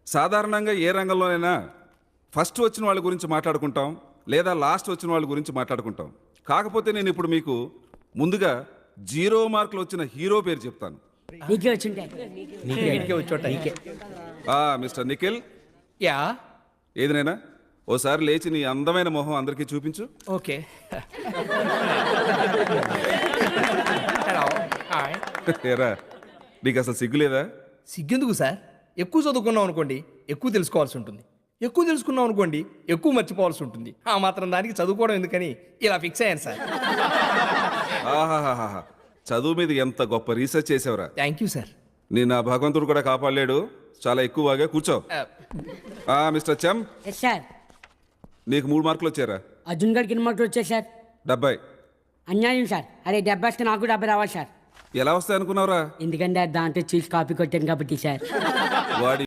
సాధారణంగా ఏ రంగంలోనైనా ఫస్ట్ వచ్చిన వాళ్ళ గురించి మాట్లాడుకుంటాం లేదా లాస్ట్ వచ్చిన వాళ్ళ గురించి మాట్లాడుకుంటాం. కాకపోతే నేను ఇప్పుడు మీకు ముందుగా 0 మార్కులు వచ్చిన హీరో పేరు చెప్తాను. నీకే వచ్చింటే నీకే వచ్చోట మిస్టర్ నిఖిల్, యా ఏదినైనా ఓసారి లేచి నీ అందమైన మొహం అందరికీ చూపించు. ఓకే. Hello hi. ఏరా, నీకు అసలు సిగ్గులేదా? సిగ్గెందుకు సార్? ఎక్కువ చదువుకున్నాం అనుకోండి ఎక్కువ తెలుసుకోవాల్సి ఉంటుంది, ఎక్కువ తెలుసుకున్నాం అనుకోండి ఎక్కువ మర్చిపోవాల్సి ఉంటుంది. ఆ మాత్రం దానికి చదువుకోవడం ఎందుకని ఇలా ఫిక్స్ అయ్యాను సార్. ఆహాహాహా, చదువు మీద ఎంత గొప్ప రీసెర్చ్ చేసావురా. Thank you sir. నేను ఆ భగవంతుడు కూడా కాపాడలేడు. చాలా ఎక్కువగా కూర్చో. మిస్టర్ చమ్, ఎస్ సార్. నీకు 3 మార్కులు వచ్చారా? అర్జున్ గారికి ఎన్ని మార్కులు వచ్చాయి సార్? 70. అన్యాయం సార్. అరే 70 వస్తే నాకు 70 రావాలి సార్. ఎలా వస్తాయి అనుకున్నావురా? ఎందుకంటే దాంట్లో చూసి కాపీ కొట్టాను కాబట్టి సార్. వాడి